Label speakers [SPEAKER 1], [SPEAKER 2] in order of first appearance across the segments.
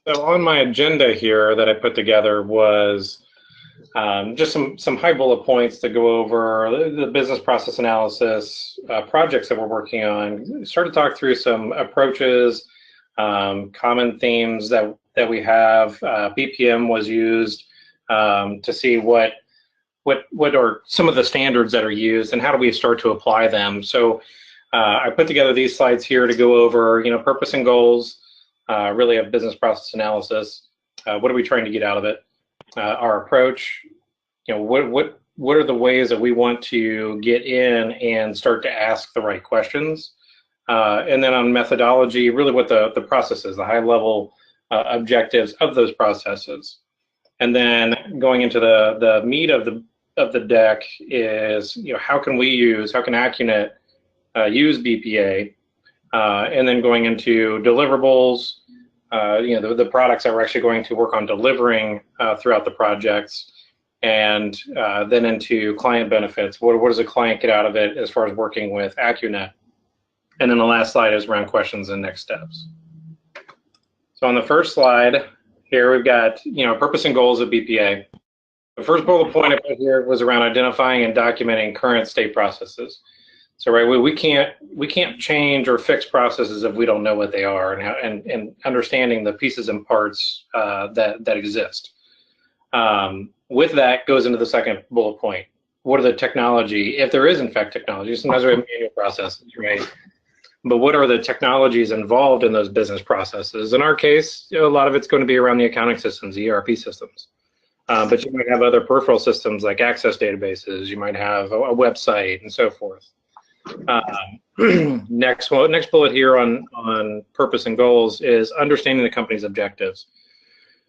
[SPEAKER 1] So on my agenda here that I put together was just some high bullet points to go over the business process analysis projects that we're working on. Start to talk through some approaches, common themes that we have. BPM was used to see what are some of the standards that are used and how do we start to apply them. So I put together these slides here to go over, purpose and goals, really of business process analysis. What are we trying to get out of it? Our approach, what are the ways that we want to get in and start to ask the right questions? And then on methodology, really what the process is, the high level objectives of those processes. And then going into the meat of the deck is, how can AccuNet use BPA? And then going into deliverables, the products that we're actually going to work on delivering throughout the projects, and then into client benefits. What does a client get out of it as far as working with AccuNet? And then the last slide is around questions and next steps. So on the first slide here, we've got purpose and goals of BPA. The first bullet point I put here was around identifying and documenting current state processes. So we can't change or fix processes if we don't know what they are, and understanding the pieces and parts that exist. With that goes into the second bullet point. What are the technology, if there is in fact technology? Sometimes we have manual processes, right? But what are the technologies involved in those business processes? In our case, a lot of it's going to be around the accounting systems, the ERP systems. But you might have other peripheral systems like access databases. You might have a website and so forth. Next bullet here on purpose and goals is understanding the company's objectives.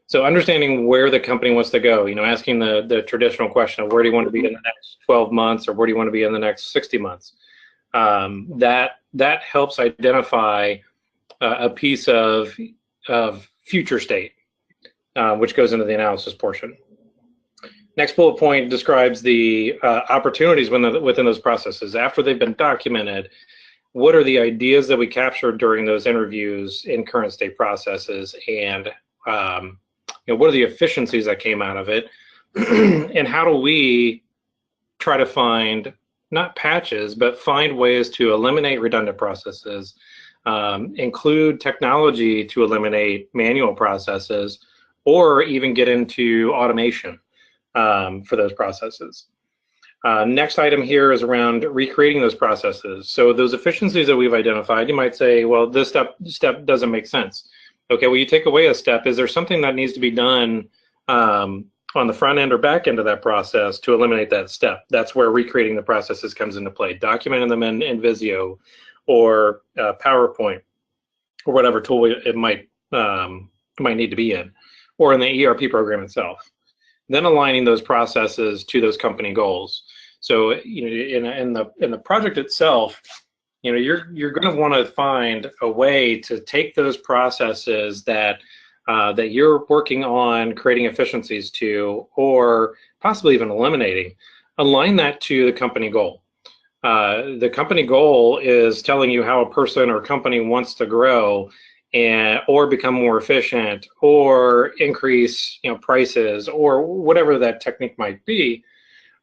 [SPEAKER 1] So understanding where the company wants to go, asking the traditional question of where do you want to be in the next 12 months or where do you want to be in the next 60 months? That helps identify a piece of future state, which goes into the analysis portion. Next bullet point describes the opportunities within those processes. After they've been documented, what are the ideas that we captured during those interviews in current state processes, and what are the efficiencies that came out of it, and how do we try to find, not patches, but find ways to eliminate redundant processes, include technology to eliminate manual processes, or even get into automation for those processes. Next item here is around recreating those processes. So those efficiencies that we've identified, you might say, well, this step doesn't make sense. Okay, well, you take away a step. Is there something that needs to be done on the front end or back end of that process to eliminate that step? That's where recreating the processes comes into play. Documenting them in Visio or PowerPoint or whatever tool it might need to be in, or in the ERP program itself. Then aligning those processes to those company goals. So in the project itself, you're going to want to find a way to take those processes that you're working on creating efficiencies to, or possibly even eliminating, align that to the company goal. The company goal is telling you how a person or company wants to grow or become more efficient, or increase prices, or whatever that technique might be.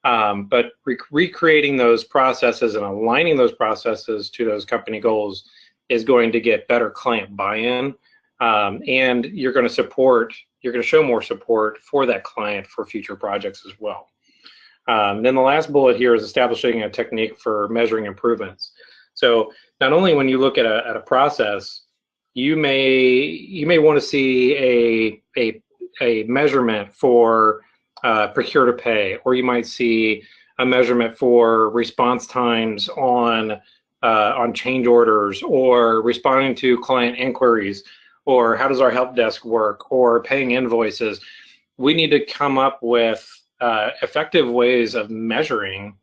[SPEAKER 1] But recreating those processes and aligning those processes to those company goals is going to get better client buy-in, and you're going to show more support for that client for future projects as well. Then the last bullet here is establishing a technique for measuring improvements. So not only when you look at a process, you may want to see a measurement for procure to pay, or you might see a measurement for response times on change orders, or responding to client inquiries, or how does our help desk work, or paying invoices. We need to come up with effective ways of measuring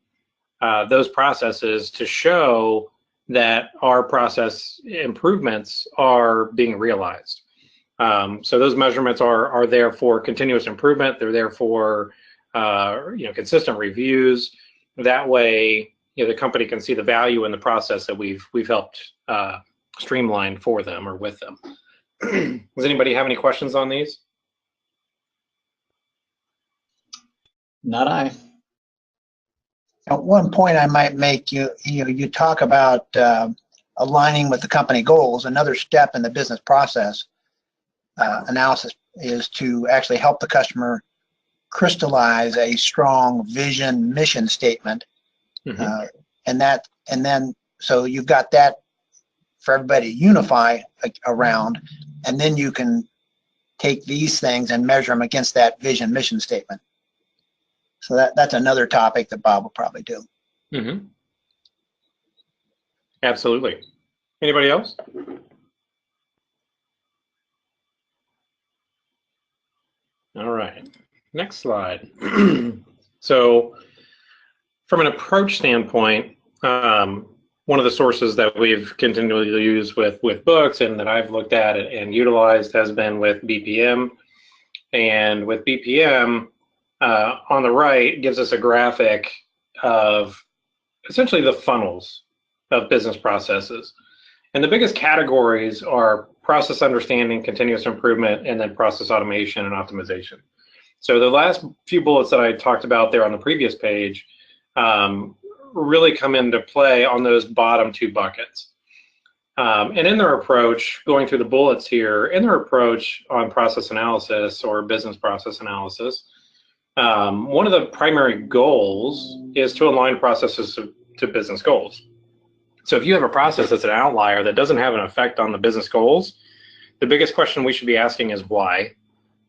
[SPEAKER 1] those processes to show that our process improvements are being realized. So those measurements are there for continuous improvement. They're there for consistent reviews. That way, the company can see the value in the process that we've helped streamline for them or with them. Does anybody have any questions on these?
[SPEAKER 2] Not I.
[SPEAKER 3] At one point I might make, you talk about aligning with the company goals. Another step in the business process analysis is to actually help the customer crystallize a strong vision mission statement.
[SPEAKER 1] Mm-hmm.
[SPEAKER 3] And then so you've got that for everybody to unify around, and then you can take these things and measure them against that vision mission statement. So that's another topic that Bob will probably do.
[SPEAKER 1] Mm-hmm. Absolutely. Anybody else? All right, next slide. So from an approach standpoint, one of the sources that we've continually used with books and that I've looked at and utilized has been with BPM. And with BPM, on the right gives us a graphic of essentially the funnels of business processes. And the biggest categories are process understanding, continuous improvement, and then process automation and optimization. So the last few bullets that I talked about there on the previous page really come into play on those bottom two buckets. And in their approach, going through the bullets here, in their approach on process analysis or business process analysis, one of the primary goals is to align processes to business goals. So if you have a process that's an outlier that doesn't have an effect on the business goals, the biggest question we should be asking is why,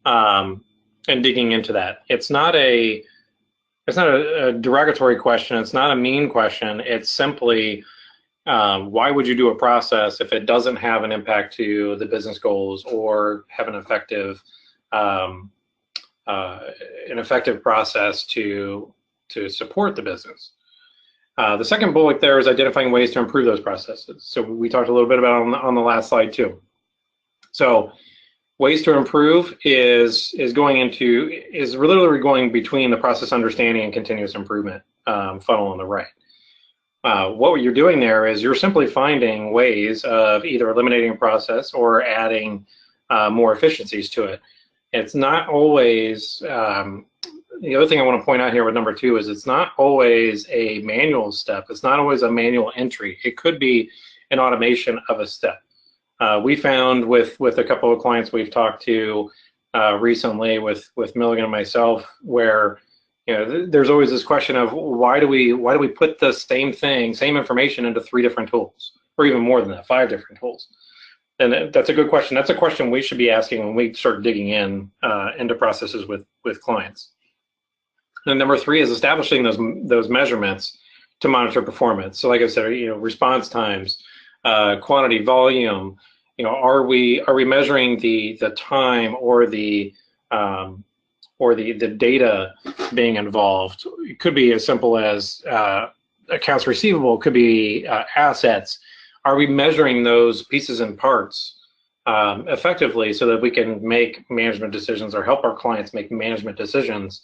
[SPEAKER 1] and digging into that. It's not a derogatory question. It's not a mean question. It's simply, why would you do a process if it doesn't have an impact to the business goals or have an effective process to support the business? The second bullet there is identifying ways to improve those processes. So we talked a little bit about on the last slide too. So ways to improve is literally going between the process understanding and continuous improvement funnel on the right. What you're doing there is you're simply finding ways of either eliminating a process or adding more efficiencies to it. It's not always, the other thing I want to point out here with number 2 is it's not always a manual step. It's not always a manual entry. It could be an automation of a step. We found with a couple of clients we've talked to recently with Milligan and myself, where there's always this question of why do we put the same information into 3 different tools, or even more than that, 5 different tools? And that's a good question. That's a question we should be asking when we start digging into processes with clients. And number 3 is establishing those measurements to monitor performance. So like I said, response times, quantity, volume. Are we measuring the time or the data being involved? It could be as simple as accounts receivable. It could be assets. Are we measuring those pieces and parts effectively so that we can make management decisions or help our clients make management decisions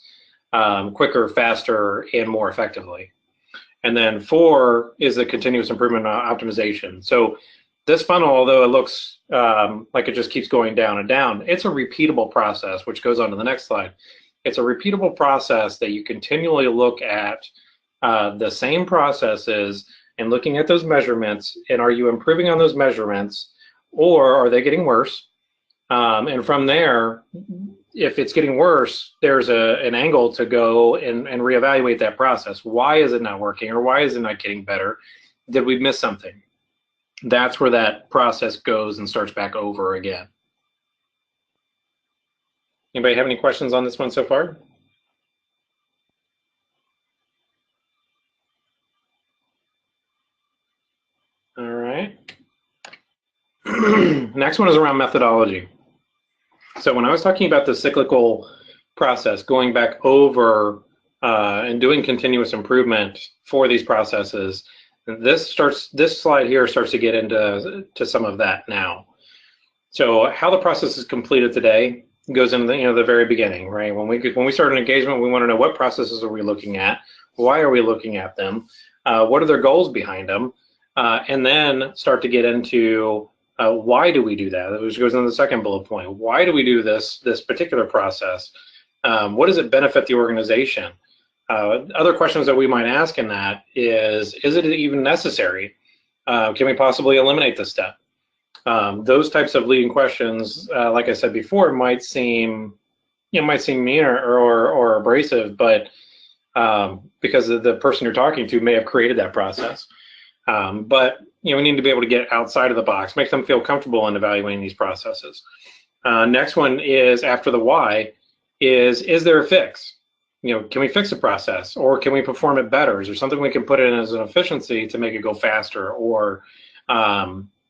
[SPEAKER 1] quicker, faster, and more effectively? And then 4 is the continuous improvement optimization. So this funnel, although it looks like it just keeps going down and down, it's a repeatable process, which goes on to the next slide. It's a repeatable process that you continually look at the same processes and looking at those measurements, and are you improving on those measurements, or are they getting worse? And from there, if it's getting worse, there's an angle to go and reevaluate that process. Why is it not working, or why is it not getting better? Did we miss something? That's where that process goes and starts back over again. Anybody have any questions on this one so far? All right. Next one is around methodology. So when I was talking about the cyclical process, going back over and doing continuous improvement for these processes, this slide here starts to get into some of that now. So how the process is completed today goes into the very beginning, right? When we start an engagement, we want to know what processes are we looking at, why are we looking at them, what are their goals behind them, and then start to get into Why do we do that? Which goes into the second bullet point. Why do we do this particular process? What does it benefit the organization? Other questions that we might ask in that is it even necessary? Can we possibly eliminate this step? Those types of leading questions, like I said before, might seem mean or abrasive, but because the person you're talking to may have created that process. But we need to be able to get outside of the box, make them feel comfortable in evaluating these processes. Next one is after the why is there a fix? Can we fix a process, or can we perform it better? Is there something we can put in as an efficiency to make it go faster, or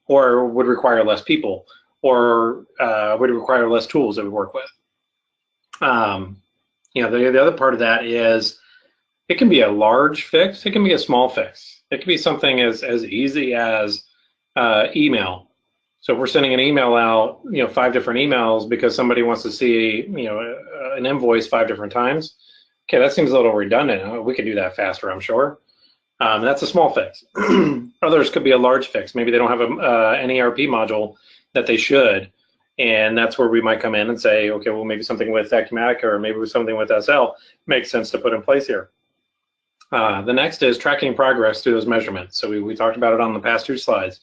[SPEAKER 1] would require less people, or would require less tools that we work with? The other part of that is it can be a large fix, it can be a small fix. It can be something as easy as email. So if we're sending an email out, 5 different emails because somebody wants to see, an invoice 5 different times. Okay, that seems a little redundant. We could do that faster, I'm sure. That's a small fix. Others could be a large fix. Maybe they don't have an ERP module that they should, and that's where we might come in and say, okay, well, maybe something with AccuNet or maybe something with SL makes sense to put in place here. The next is tracking progress through those measurements. So we talked about it on the past 2 slides.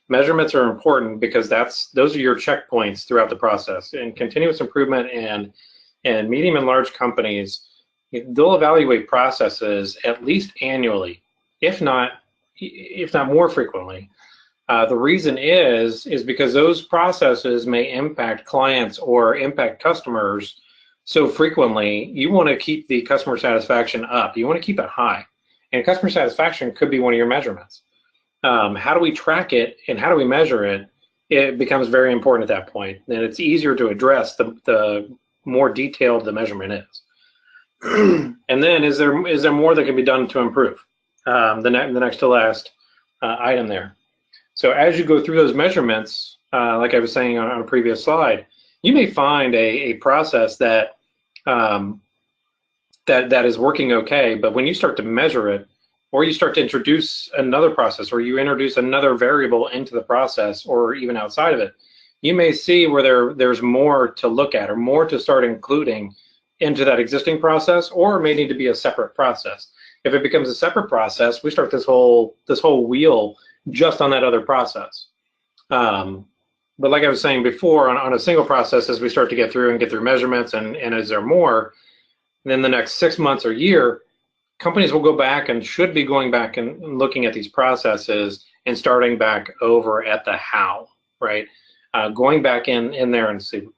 [SPEAKER 1] Measurements are important because those are your checkpoints throughout the process. And continuous improvement and medium and large companies, they'll evaluate processes at least annually, if not more frequently. The reason is because those processes may impact clients or impact customers so frequently. You want to keep the customer satisfaction up. You want to keep it high. And customer satisfaction could be one of your measurements. How do we track it and how do we measure it? It becomes very important at that point. And it's easier to address the more detailed the measurement is. And then is there more that can be done to improve? The next to last item there. So as you go through those measurements, like I was saying on a previous slide, you may find a process that is working okay, but when you start to measure it, or you start to introduce another process, or you introduce another variable into the process, or even outside of it, you may see where there's more to look at or more to start including into that existing process, or may need to be a separate process. If it becomes a separate process, we start this whole wheel just on that other process. But like I was saying before, on a single process, as we start to get through measurements and is there more, then the next 6 months or year, companies will go back and should be going back and looking at these processes and starting back over at the how, right? Going back in there and see,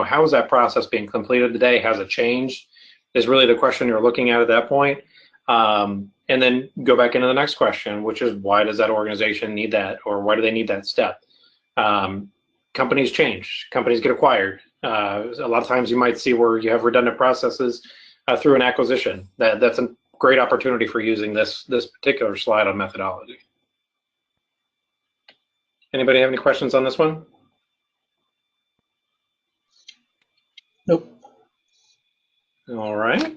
[SPEAKER 1] how is that process being completed today? Has it changed? Is really the question you're looking at that point. And then go back into the next question, which is why does that organization need that, or why do they need that step? Companies change, companies get acquired. A lot of times you might see where you have redundant processes through an acquisition. That's a great opportunity for using this particular slide on methodology. Anybody have any questions on this one?
[SPEAKER 3] Nope.
[SPEAKER 1] All right.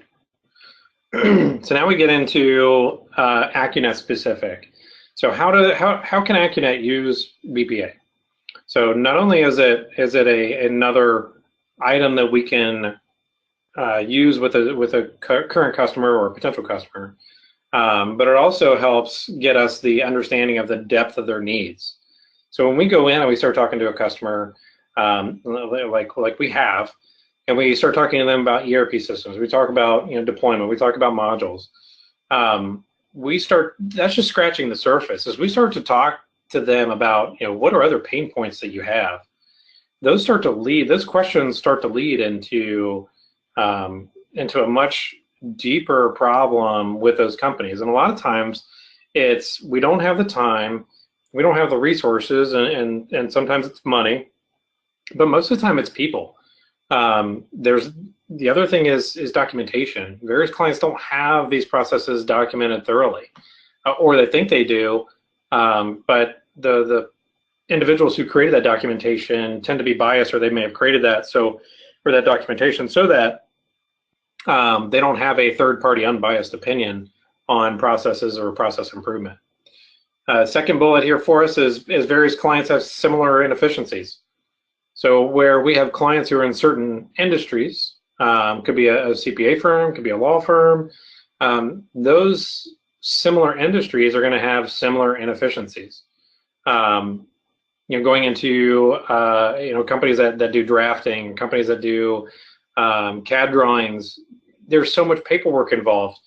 [SPEAKER 1] So now we get into AccuNet specific. So how can AccuNet use BPA? So not only is it another item that we can use with a current customer or a potential customer, but it also helps get us the understanding of the depth of their needs. So when we go in and we start talking to a customer, like we have, and we start talking to them about ERP systems, we talk about deployment, we talk about modules. That's just scratching the surface. As we start to talk to them about what are other pain points that you have, those questions start to lead into a much deeper problem with those companies. And a lot of times it's we don't have the time, we don't have the resources, and sometimes it's money, but most of the time it's people. There's the other thing is documentation. Various clients don't have these processes documented thoroughly, or they think they do, but the individuals who created that documentation tend to be biased, or they may have created that for that documentation so that they don't have a third-party unbiased opinion on processes or process improvement. Second bullet here for us is various clients have similar inefficiencies. So where we have clients who are in certain industries, could be a CPA firm, could be a law firm, those similar industries are going to have similar inefficiencies. Going into companies that do drafting, companies that do CAD drawings, there's so much paperwork involved.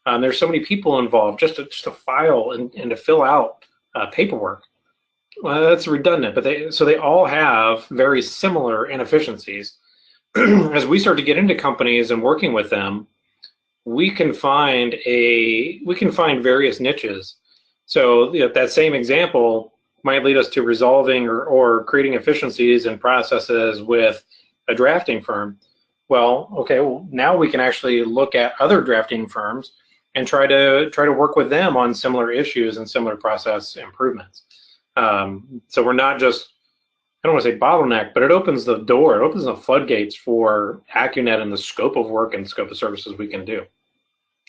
[SPEAKER 1] There's so many people involved just to file and to fill out paperwork. Well, that's redundant, but they all have very similar inefficiencies. As we start to get into companies and working with them, we can find various niches. So that same example might lead us to resolving or creating efficiencies and processes with a drafting firm. Well, okay, now we can actually look at other drafting firms and try to work with them on similar issues and similar process improvements. So we're not just, I don't want to say bottleneck, but it opens the door, it opens the floodgates for AccuNet and the scope of work and scope of services we can do,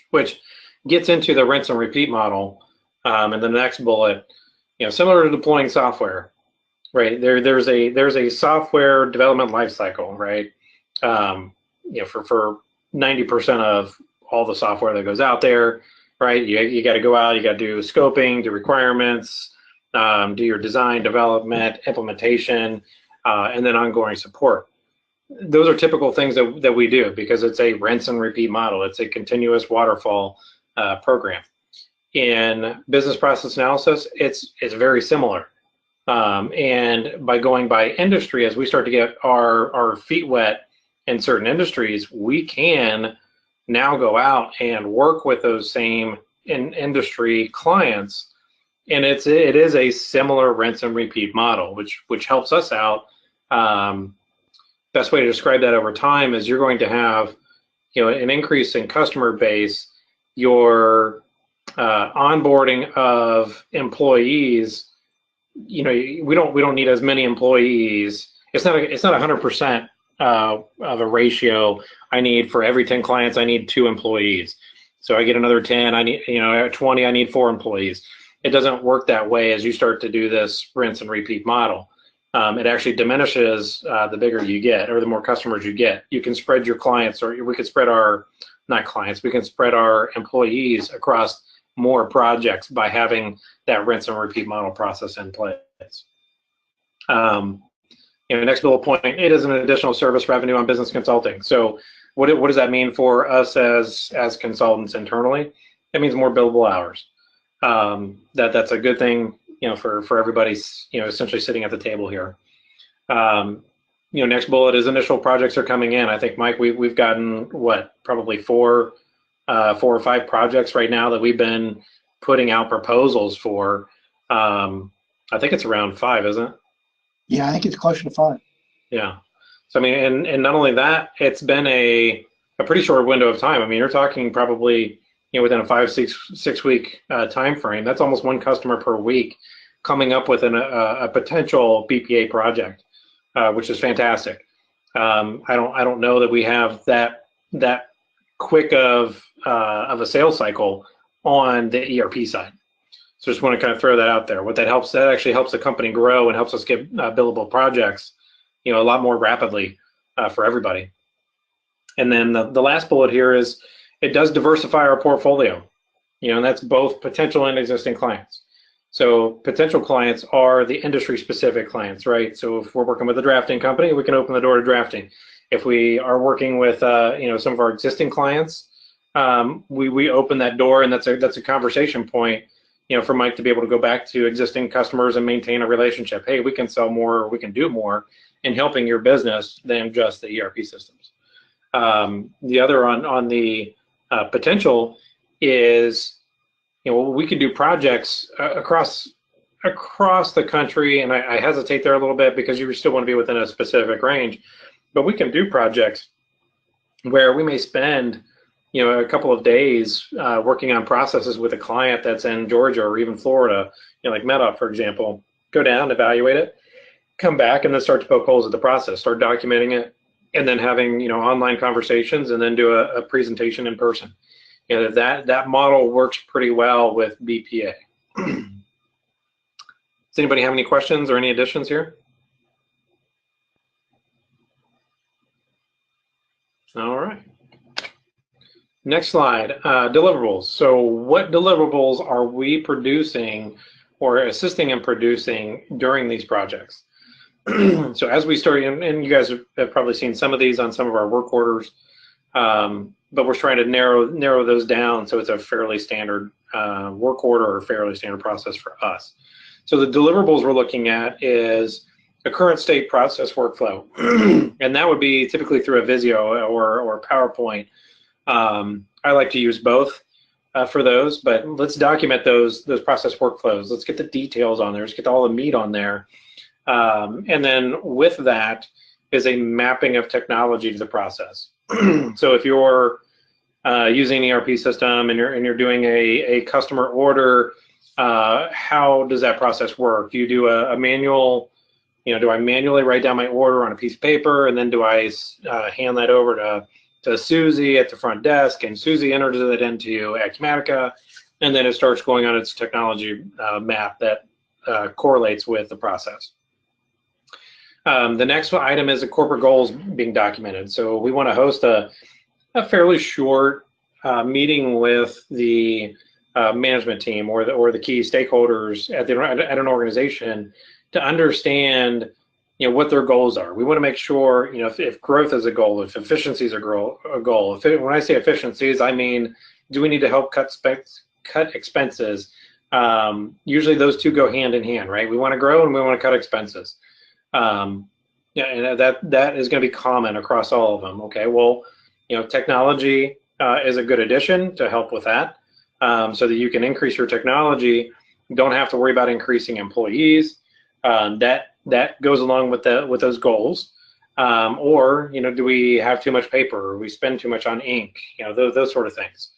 [SPEAKER 1] which gets into the rinse and repeat model. And the next bullet, similar to deploying software, right? There's a software development lifecycle, right? For 90% of all the software that goes out there, right? You got to go out, you got to do scoping, do requirements, do your design, development, implementation, and then ongoing support. Those are typical things that we do because it's a rinse and repeat model. It's a continuous waterfall program. In business process analysis, it's very similar. And by going by industry, as we start to get our feet wet in certain industries, we can now go out and work with those same industry clients. And it is a similar rinse and repeat model, which helps us out. Best way to describe that over time is you're going to have an increase in customer base. Your onboarding of employees, we don't need as many employees. It's not 100% of a ratio. I need for every 10 clients, I need 2 employees. So I get another 10, I need, at 20, I need 4 employees. It doesn't work that way as you start to do this rinse and repeat model. It actually diminishes the bigger you get or the more customers you get. You can spread your clients, or we could spread we can spread our employees across more projects by having that rinse and repeat model process in place. Next bullet point, it is an additional service revenue on business consulting. So what does that mean for us as consultants internally? It means more billable hours. That's a good thing, for everybody, essentially sitting at the table here. Next bullet is initial projects are coming in. I think, Mike, we've gotten probably 4 or 5 projects right now that we've been putting out proposals for. I think it's around 5, isn't it?
[SPEAKER 3] Yeah, I think it's closer to 5.
[SPEAKER 1] Yeah. So I mean, and not only that, it's been a pretty short window of time. I mean, you're talking probably within a 5-6 week time frame. That's almost 1 customer per week coming up with a potential BPA project, which is fantastic. I don't know that we have that quick of a sales cycle on the ERP side. So just want to kind of throw that out there. What that actually helps the company grow and helps us get billable projects, a lot more rapidly for everybody. And then the last bullet here is it does diversify our portfolio, and that's both potential and existing clients. So potential clients are the industry specific clients, right? So if we're working with a drafting company, we can open the door to drafting. If we are working with some of our existing clients, we open that door, and that's a conversation point, for Mike to be able to go back to existing customers and maintain a relationship. Hey, we can sell more, or we can do more in helping your business than just the ERP systems. The other on the potential is, we can do projects across the country, and I hesitate there a little bit because you still want to be within a specific range, but we can do projects where we may spend a couple of days working on processes with a client that's in Georgia or even Florida, like MedUp, for example. Go down, evaluate it, come back, and then start to poke holes at the process, start documenting it, and then having online conversations, and then do a presentation in person. That model works pretty well with BPA. Does anybody have any questions or any additions here? All right. Next slide, deliverables. So what deliverables are we producing or assisting in producing during these projects? So as we start, and you guys have probably seen some of these on some of our work orders, but we're trying to narrow those down so it's a fairly standard work order or fairly standard process for us. So the deliverables we're looking at is a current state process workflow, and that would be typically through a Visio or PowerPoint. I like to use both for those, but let's document those process workflows. Let's get the details on there. Let's get all the meat on there. And then with that is a mapping of technology to the process. So if you're using an ERP system and you're doing a customer order, how does that process work? Do you do a manual? Do I manually write down my order on a piece of paper, and then do I hand that over to Susie at the front desk, and Susie enters it into Acumatica, and then it starts going on its technology map that correlates with the process. The next item is the corporate goals being documented. So we want to host a fairly short meeting with the management team or the key stakeholders at an organization to understand what their goals are. We want to make sure if growth is a goal, if efficiencies are a goal. When I say efficiencies, I mean, do we need to help cut expenses? Usually those two go hand in hand, right? We want to grow and we want to cut expenses. And that is going to be common across all of them. Okay, well, technology is a good addition to help with that, so that you can increase your technology. You don't have to worry about increasing employees. That goes along with those goals. Or do we have too much paper? Or we spend too much on ink? Those sort of things.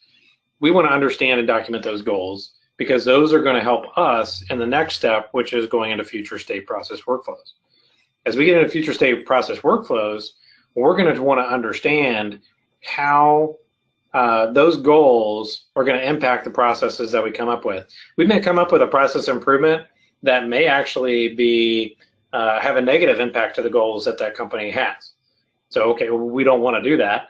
[SPEAKER 1] We want to understand and document those goals because those are going to help us in the next step, which is going into future state process workflows. As we get into future state process workflows, we're going to want to understand how those goals are going to impact the processes that we come up with. We may come up with a process improvement that may actually be have a negative impact to the goals that company has. So, okay, we don't want to do that.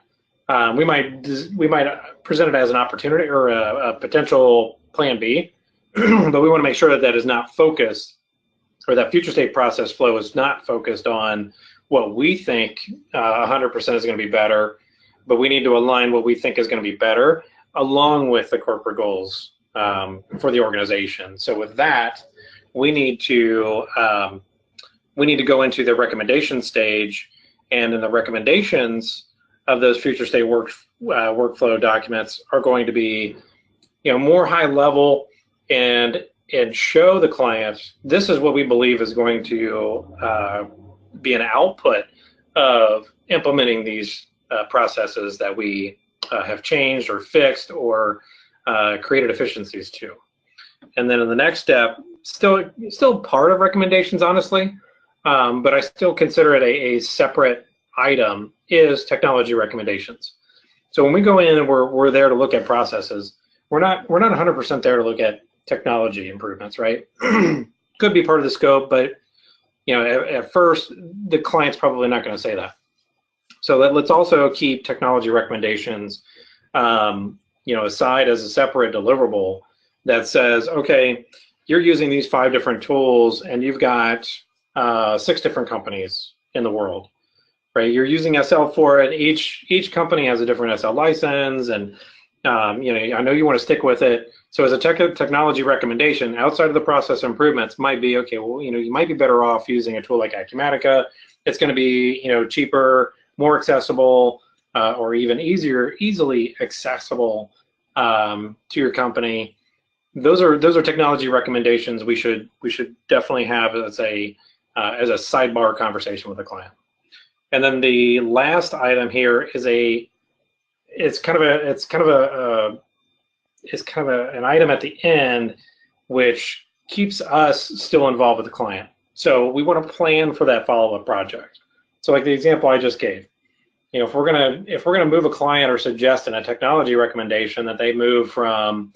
[SPEAKER 1] We might present it as an opportunity or a potential plan B, but we want to make sure that is not focused, or that future state process flow is not focused on what we think 100% is going to be better, but we need to align what we think is going to be better along with the corporate goals for the organization. So with that, we need to go into the recommendation stage, and in the recommendations of those future state workflow documents are going to be more high level and show the client this is what we believe is going to be an output of implementing these processes that we have changed or fixed or created efficiencies to. And then in the next step, still part of recommendations, honestly, but I still consider it a separate item, is technology recommendations. So when we go in and we're there to look at processes, we're not 100% there to look at technology improvements, right? Could be part of the scope, but at first the client's probably not going to say that. So let's also keep technology recommendations aside as a separate deliverable that says, okay, you're using these 5 different tools and you've got 6 different companies in the world, right? You're using SL for it. Each company has a different SL license, and I know you want to stick with it. So as a technology recommendation, outside of the process improvements, might be, okay, well, you might be better off using a tool like Acumatica. It's going to be, cheaper, more accessible, or even easily accessible to your company. Those are technology recommendations we should definitely have as a sidebar conversation with the client. And then the last item here is it's kind of an item at the end which keeps us still involved with the client. So we want to plan for that follow-up project. So like the example I just gave, if we're gonna move a client or suggest in a technology recommendation that they move from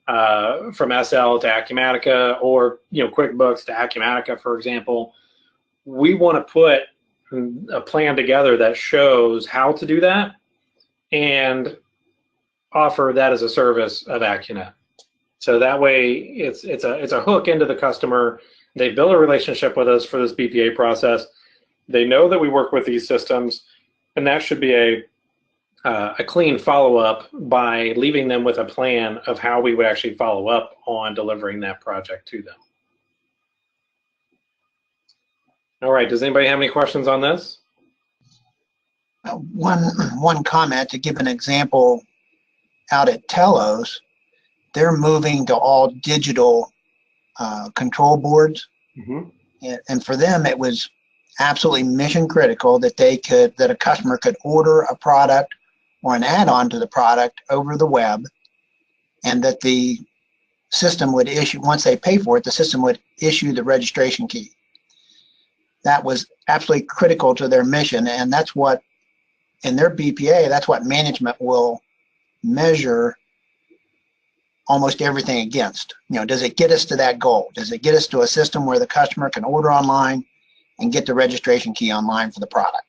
[SPEAKER 1] from SL to Acumatica, or QuickBooks to Acumatica, for example. We want to put a plan together that shows how to do that and offer that as a service of AccuNet. So that way it's a hook into the customer. They build a relationship with us for this BPA process. They know that we work with these systems, and that should be a clean follow-up by leaving them with a plan of how we would actually follow up on delivering that project to them. All right, does anybody have any questions on this?
[SPEAKER 3] One comment to give an example. Out at Telos, they're moving to all digital control boards. Mm-hmm. And for them, it was absolutely mission critical that that a customer could order a product or an add-on to the product over the web, and that the system would issue, once they pay for it, the system would issue the registration key. That was absolutely critical to their mission, and that's what, in their BPA, that's what management will measure almost everything against. Does it get us to that goal? Does it get us to a system where the customer can order online and get the registration key online for the product?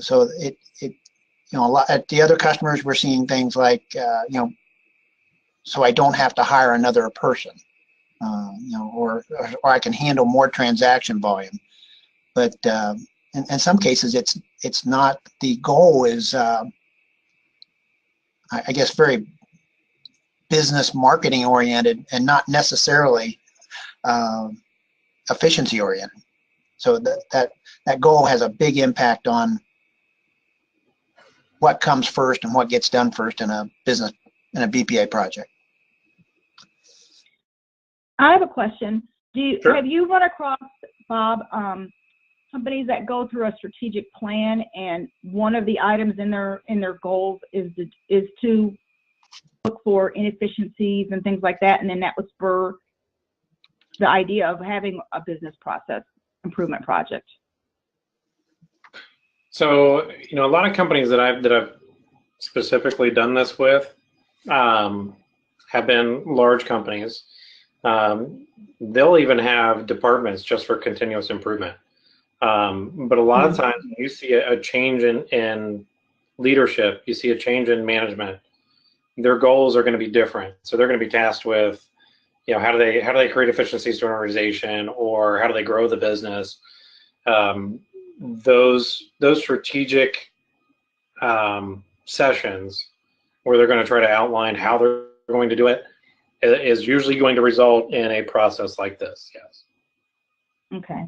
[SPEAKER 3] So a lot at the other customers, we're seeing things like, so I don't have to hire another person, or I can handle more transaction volume. But in some cases, it's not. The goal is, I guess, very business marketing oriented and not necessarily efficiency oriented. So that goal has a big impact on what comes first and what gets done first in a business, in a BPA project.
[SPEAKER 4] I have a question.
[SPEAKER 1] Sure.
[SPEAKER 4] Have you run across, Bob, companies that go through a strategic plan and one of the items in their goals is to look for inefficiencies and things like that, and then that would spur the idea of having a business process improvement project?
[SPEAKER 1] So, a lot of companies that I've specifically done this with have been large companies. They'll even have departments just for continuous improvement. But a lot of times when you see a change in leadership, you see a change in management, their goals are going to be different. So they're going to be tasked with, how do they create efficiencies to an organization, or how do they grow the business? Those strategic sessions where they're going to try to outline how they're going to do it is usually going to result in a process like this. Yes.
[SPEAKER 4] Okay.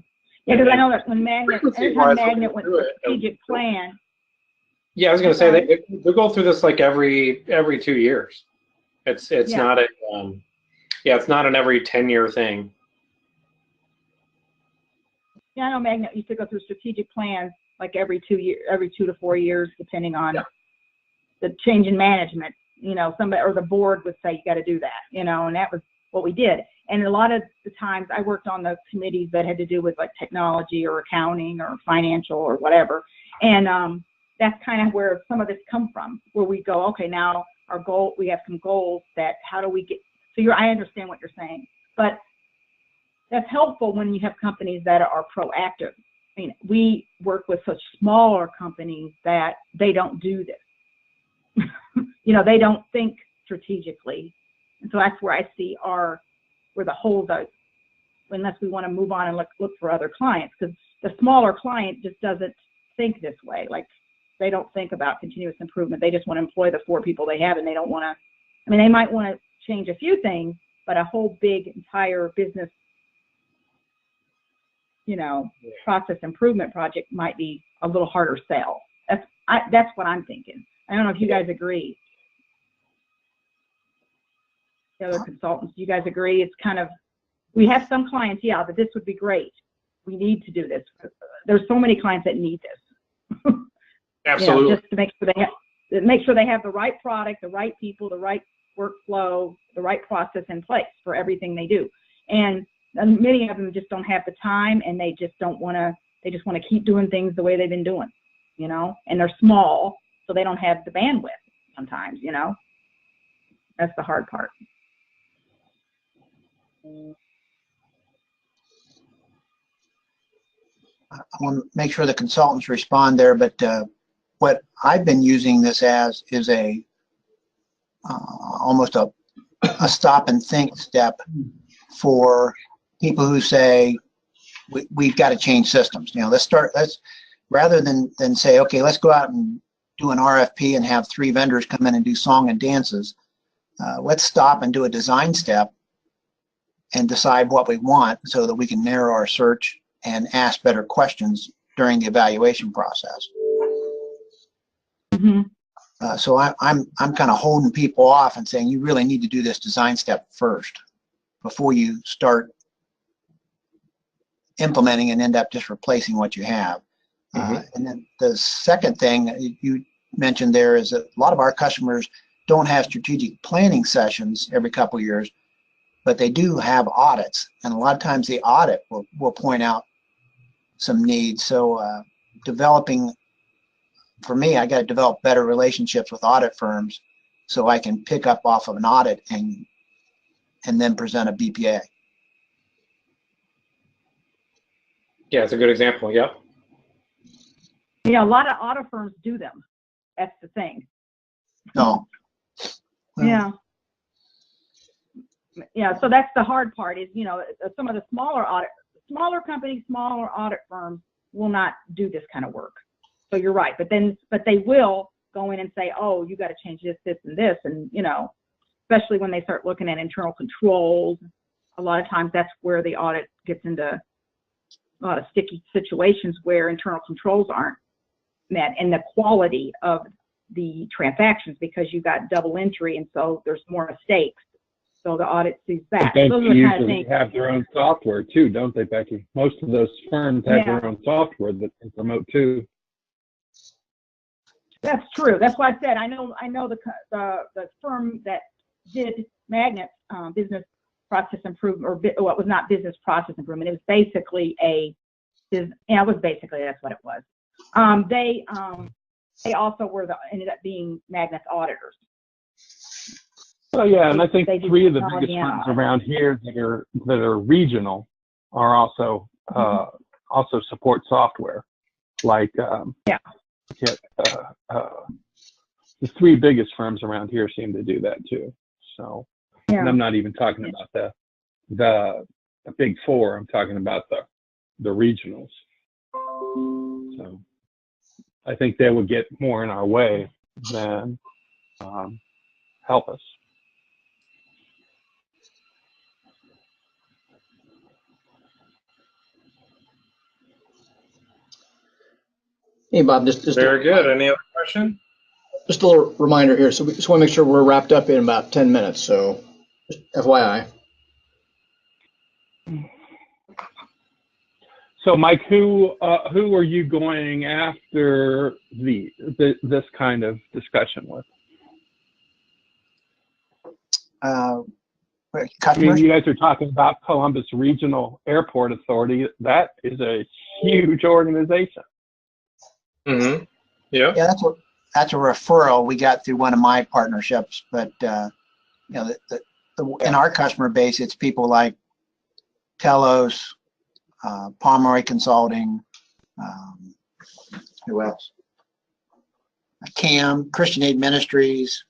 [SPEAKER 4] Yeah, because I know that when anytime Magnet went through a strategic plan.
[SPEAKER 1] Yeah, I was going to say they go through this like every 2 years. It's not a it's not an every 10-year thing.
[SPEAKER 4] Yeah, I know Magnet used to go through strategic plans like every 2 to 4 years, depending on the change in management. Somebody or the board would say you got to do that. And that was what we did. And a lot of the times I worked on the committees that had to do with like technology or accounting or financial or whatever. And that's kind of where some of this come from, where we go, okay, now our goal, we have some goals that how do we get, so I understand what you're saying, but that's helpful when you have companies that are proactive. I mean, we work with such smaller companies that they don't do this. They don't think strategically. And so that's where I see where the holes are, unless we want to move on and look for other clients, because the smaller client just doesn't think this way. Like, they don't think about continuous improvement. They just want to employ the 4 people they have, and they don't want to, they might want to change a few things, but a whole big entire business, process improvement project might be a little harder sell. That's what I'm thinking. I don't know if you guys agree. The other consultants, do you guys agree? It's kind of, we have some clients, but this would be great. We need to do this. There's so many clients that need this.
[SPEAKER 1] Absolutely.
[SPEAKER 4] Just to make sure they have the right product, the right people, the right workflow, the right process in place for everything they do. And many of them just don't have the time, and they just don't want to. They just want to keep doing things the way they've been doing, And they're small, so they don't have the bandwidth sometimes, That's the hard part.
[SPEAKER 3] I want to make sure the consultants respond there, but what I've been using this as is a almost a stop and think step for people who say we've got to change systems. You know, let's rather than say, okay, let's go out and do an RFP and have 3 vendors come in and do song and dances. Let's stop and do a design step and decide what we want so that we can narrow our search and ask better questions during the evaluation process.
[SPEAKER 4] Mm-hmm.
[SPEAKER 3] So I'm kind of holding people off and saying you really need to do this design step first before you start implementing and end up just replacing what you have. And then the second thing you mentioned there is that a lot of our customers don't have strategic planning sessions every couple of years, but they do have audits, and a lot of times the audit will point out some needs. So developing, for me, I got to develop better relationships with audit firms so I can pick up off of an audit and then present a BPA.
[SPEAKER 1] Yeah, it's a good example. Yep.
[SPEAKER 4] You know, a lot of audit firms do them. That's the thing.
[SPEAKER 3] No.
[SPEAKER 4] Yeah. Yeah, so that's the hard part is, you know, some of the smaller companies, smaller audit firms will not do this kind of work. So you're right, but they will go in and say, oh, you got to change this, this, and this. And, you know, especially when they start looking at internal controls, a lot of times that's where the audit gets into a lot of sticky situations where internal controls aren't met and the quality of the transactions because you got double entry and so there's more mistakes. So the audit sees that.
[SPEAKER 5] But
[SPEAKER 4] Those
[SPEAKER 5] they
[SPEAKER 4] are the kind of
[SPEAKER 5] usually
[SPEAKER 4] things.
[SPEAKER 5] have their own software too, don't they, Becky? Most of those firms have
[SPEAKER 4] Yeah.
[SPEAKER 5] their own software that can promote too.
[SPEAKER 4] That's true. That's why I said I know the firm that did Magnet business process improvement, or well, it was not business process improvement. It was basically that's what it was. They also ended up being Magnet's auditors.
[SPEAKER 5] Oh yeah, and I think
[SPEAKER 4] They do
[SPEAKER 5] 3 of the
[SPEAKER 4] technology
[SPEAKER 5] biggest
[SPEAKER 4] and
[SPEAKER 5] firms
[SPEAKER 4] audit.
[SPEAKER 5] around here that are regional are also also support software. Like the 3 biggest firms around here seem to do that too. So, and I'm not even talking about the big 4. I'm talking about the regionals. So, I think they would get more in our way than help us.
[SPEAKER 2] Hey, Bob, just
[SPEAKER 1] Very good. Any other question?
[SPEAKER 2] just a little reminder here. So we just want to make sure we're wrapped up in about 10 minutes. So just FYI.
[SPEAKER 5] So, Mike, who are you going after this kind of discussion with? I
[SPEAKER 3] Customers?
[SPEAKER 5] mean, you guys are talking about Columbus Regional Airport Authority. That is a huge organization.
[SPEAKER 1] Mm-hmm. Yeah.
[SPEAKER 3] Yeah, that's a referral we got through one of my partnerships. But you know, in our customer base, it's people like Telos, Pomeroy Consulting, who else? CAM, Christian Aid Ministries.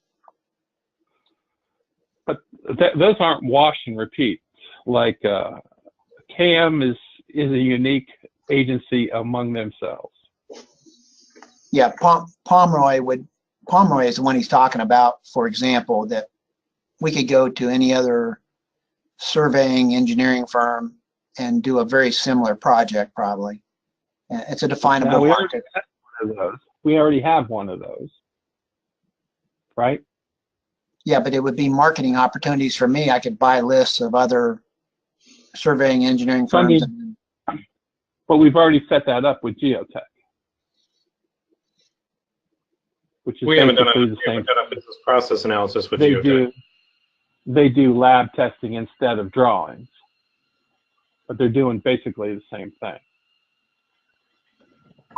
[SPEAKER 5] But those aren't wash and repeat. Like CAM is a unique agency among themselves.
[SPEAKER 3] Yeah, Pomeroy is the one he's talking about. For example, that we could go to any other surveying engineering firm and do a very similar project, probably. It's a definable market.
[SPEAKER 5] We already have one of those, right?
[SPEAKER 3] Yeah, but it would be marketing opportunities for me. I could buy lists of other surveying engineering firms.
[SPEAKER 5] But we've already set that up with Geotech, which is basically the same.
[SPEAKER 1] done a business process analysis with
[SPEAKER 5] They
[SPEAKER 1] Geotech.
[SPEAKER 5] They do lab testing instead of drawings, but they're doing basically the same thing,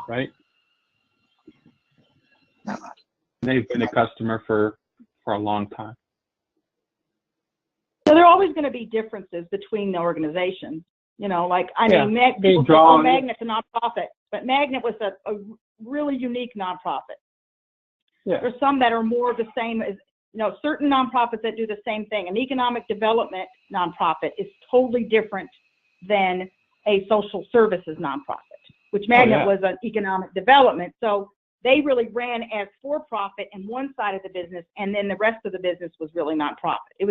[SPEAKER 5] right? They've been a customer for a long time.
[SPEAKER 4] So there are always going to be differences between the organizations. You know, like, I mean, people say, oh, Magnet's a nonprofit, but Magnet was a really unique nonprofit.
[SPEAKER 5] Yeah.
[SPEAKER 4] There's some that are more the same as, you know, certain nonprofits that do the same thing. An economic development nonprofit is totally different than a social services nonprofit, which Magnet was an economic development. So they really ran as for-profit in one side of the business, and then the rest of the business was really nonprofit. It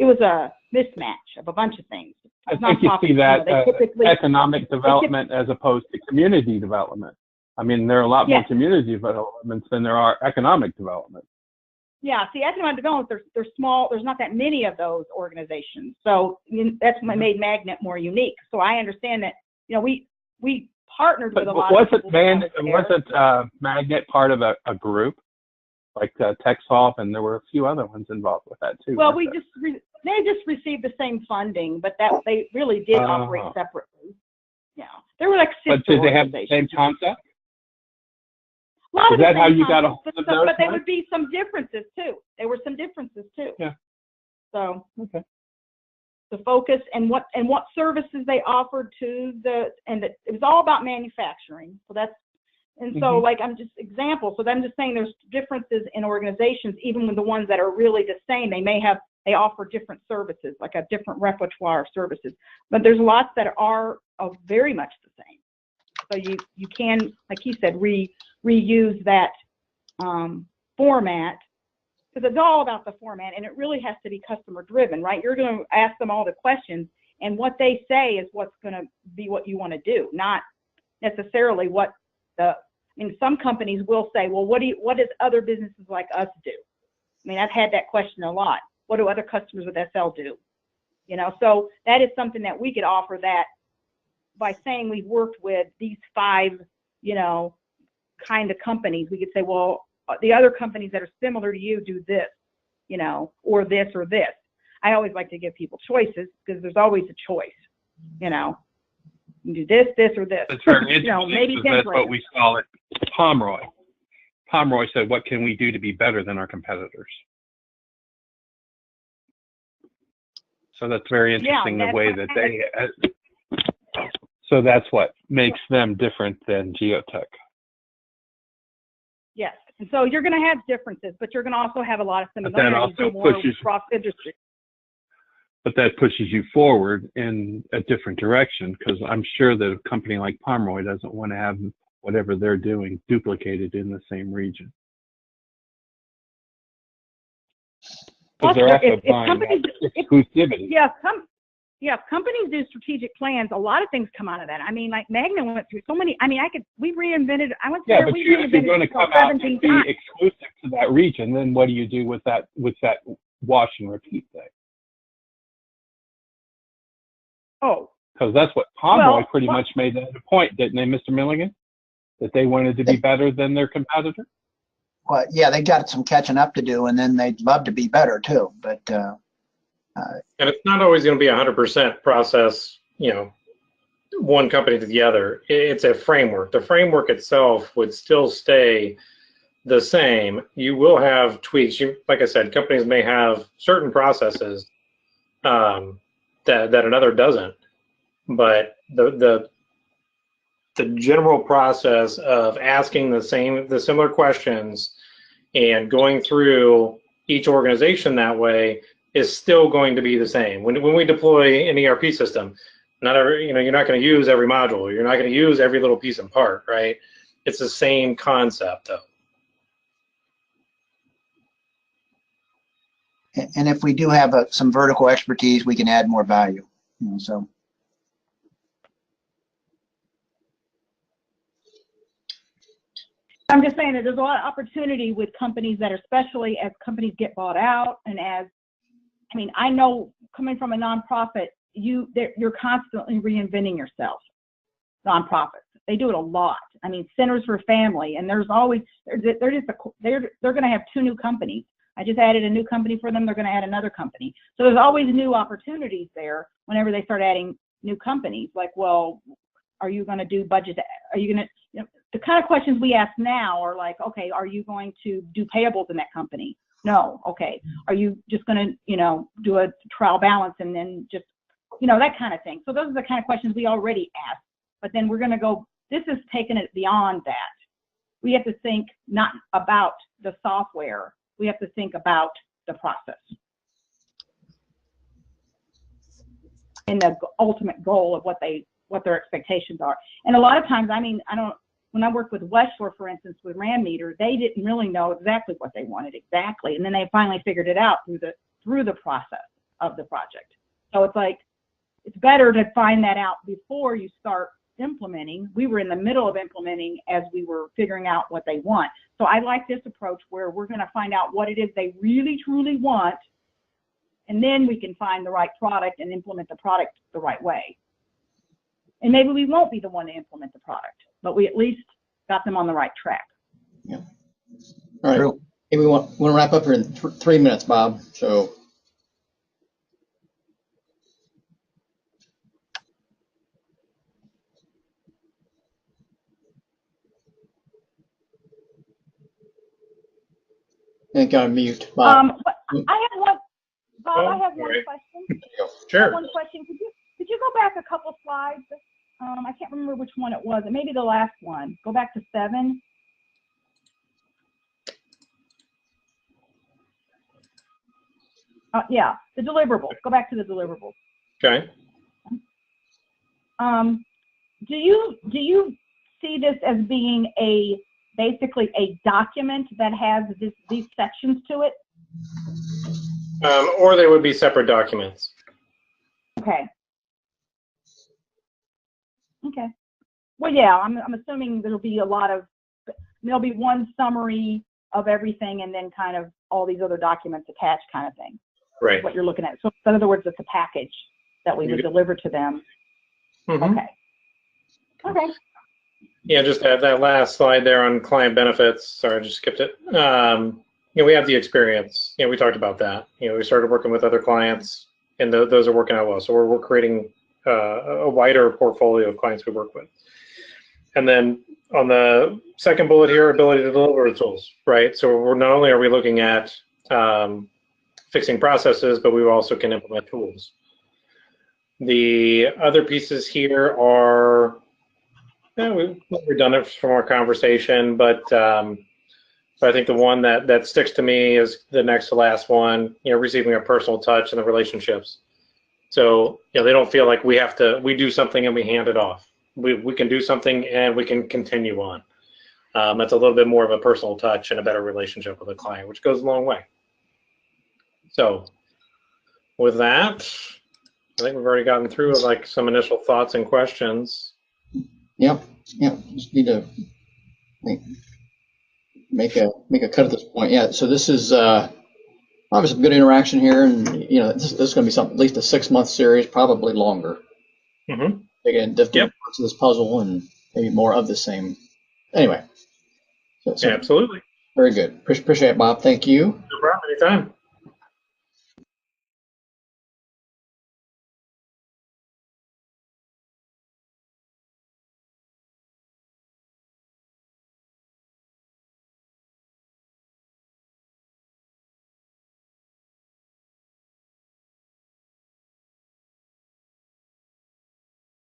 [SPEAKER 4] was a mismatch of a bunch of things.
[SPEAKER 5] I think you see that economic development as opposed to community development. I mean, there are a lot more community developments than there are economic development.
[SPEAKER 4] Yeah, see, economic development, they're small. There's not that many of those organizations. So that's what made Magnet more unique. So I understand that, you know, we partnered with a lot of people.
[SPEAKER 5] Wasn't Magnet part of a group like TechSolve, and there were a few other ones involved with that too?
[SPEAKER 4] Well, they just received the same funding, but that they really did operate separately. Yeah, they were like sister
[SPEAKER 5] But did they have the same concept?
[SPEAKER 4] Is
[SPEAKER 5] that how you got a hold of those?
[SPEAKER 4] But there would be some differences too. There were some differences too.
[SPEAKER 5] Yeah.
[SPEAKER 4] So the focus and what services they offered to it was all about manufacturing. So that's so like I'm just example. So I'm just saying there's differences in organizations, even with the ones that are really the same. They offer different services, like a different repertoire of services. But there's lots that are very much the same. So you can, like he said, reuse that format, because it's all about the format, and it really has to be customer driven, right? You're going to ask them all the questions, and what they say is what's going to be what you want to do, not necessarily what some companies will say, well, what does other businesses like us do? I mean, I've had that question a lot. What do other customers with SL do? You know, so that is something that we could offer that by saying we've worked with these 5, you know, kind of companies. We could say, well, the other companies that are similar to you do this, you know, or this or this. I always like to give people choices because there's always a choice, you know. You can do this, this, or this.
[SPEAKER 5] That's very interesting.
[SPEAKER 4] You know, maybe
[SPEAKER 5] that's what we saw at Pomeroy. Pomeroy said, what can we do to be better than our competitors? So that's very interesting, the way that they... So that's what makes them different than Geotech.
[SPEAKER 4] Yes. And so you're going to have differences, but you're going to also have a lot of similarities across industry.
[SPEAKER 5] But that pushes you forward in a different direction, because I'm sure that a company like Pomeroy doesn't want to have whatever they're doing duplicated in the same region. Because they're also buying exclusivity.
[SPEAKER 4] Yeah, companies do strategic plans. A lot of things come out of that. I mean, like Magna went through so many. I mean, we reinvented. I went through.
[SPEAKER 5] Yeah, but if you're going to come out and be exclusive to that region, then what do you do with that wash and repeat thing?
[SPEAKER 4] Oh,
[SPEAKER 5] because that's what Pomeroy pretty much made that a point, didn't they, Mr. Milligan? That they wanted to be better than their competitor.
[SPEAKER 3] Well, yeah, they got some catching up to do, and then they'd love to be better too. But
[SPEAKER 1] and it's not always going to be 100% process, you know, one company to the other. It's a framework. The framework itself would still stay the same. You will have tweaks. Like I said, companies may have certain processes that another doesn't, but the general process of asking the similar questions and going through each organization that way is still going to be the same. When we deploy an ERP system, you're not going to use every module. You're not going to use every little piece and part, right? It's the same concept, though.
[SPEAKER 3] and if we do have some vertical expertise, we can add more value. You know, so.
[SPEAKER 4] I'm just saying that there's a lot of opportunity with companies that are, especially as companies get bought out, and I mean, I know coming from a nonprofit, you're constantly reinventing yourself. Nonprofits, they do it a lot. I mean, Centers for Family, and there's always they're going to have 2 new companies. I just added a new company for them. They're going to add another company. So there's always new opportunities there whenever they start adding new companies. Like, well, are you going to do budget? Are you going to, the kind of questions we ask now are like, okay, are you going to do payables in that company? No. Okay. Are you just going to, you know, do a trial balance and then just, you know, that kind of thing. So those are the kind of questions we already asked, but then we're going to go, this is taking it beyond that. We have to think not about the software. We have to think about the process and the ultimate goal of what their expectations are. And a lot of times, I mean, when I worked with Westshore, for instance, with RAM meter, they didn't really know exactly what they wanted exactly. And then they finally figured it out through the process of the project. So it's like, it's better to find that out before you start implementing. We were in the middle of implementing as we were figuring out what they want. So I like this approach where we're going to find out what it is they really truly want, and then we can find the right product and implement the product the right way. And maybe we won't be the one to implement the product, but we at least got them on the right track.
[SPEAKER 2] Yeah. All right.
[SPEAKER 3] True.
[SPEAKER 2] Hey, we want to wrap up here in 3 minutes, Bob. So. I think I'm mute, Bob.
[SPEAKER 4] I have one, Bob,
[SPEAKER 1] Oh,
[SPEAKER 4] I have one
[SPEAKER 1] right.
[SPEAKER 4] question.
[SPEAKER 1] Sure.
[SPEAKER 4] One question. Could you go back a couple slides? I can't remember which one it was. It may be the last one. Go back to 7. Yeah, the deliverables. Go back to the deliverables.
[SPEAKER 1] Okay.
[SPEAKER 4] Do you see this as being basically a document that has these sections to it?
[SPEAKER 1] Or they would be separate documents.
[SPEAKER 4] Okay. Okay. Well, yeah, I'm assuming there'll be there'll be one summary of everything and then kind of all these other documents attached kind of thing.
[SPEAKER 1] Right.
[SPEAKER 4] What you're looking at. So in other words, it's a package that we would deliver to them.
[SPEAKER 1] Mm-hmm.
[SPEAKER 4] Okay. Okay.
[SPEAKER 1] Yeah, just to have that last slide there on client benefits. Sorry, I just skipped it. You know, we have the experience. You know, we talked about that. You know, we started working with other clients, and those are working out well. So we're creating a wider portfolio of clients we work with. And then on the second bullet here, ability to deliver the tools, right? So we're not only are we looking at fixing processes, but we also can implement tools. The other pieces here are, we've done it from our conversation, but I think the one that sticks to me is the next to last one, you know, receiving a personal touch in the relationships. So, you know, they don't feel like we do something and we hand it off. We can do something and we can continue on. That's a little bit more of a personal touch and a better relationship with a client, which goes a long way. So with that, I think we've already gotten through like some initial thoughts and questions.
[SPEAKER 2] Yep. Just need to make a cut at this point. Yeah. So this is obviously good interaction here, and you know this is going to be something at least a 6-month series, probably longer.
[SPEAKER 1] Mm-hmm.
[SPEAKER 2] Again, different parts of this puzzle and maybe more of the same. Anyway. So
[SPEAKER 1] Absolutely.
[SPEAKER 2] very good. Appreciate it, Bob. Thank you.
[SPEAKER 1] No problem. Anytime.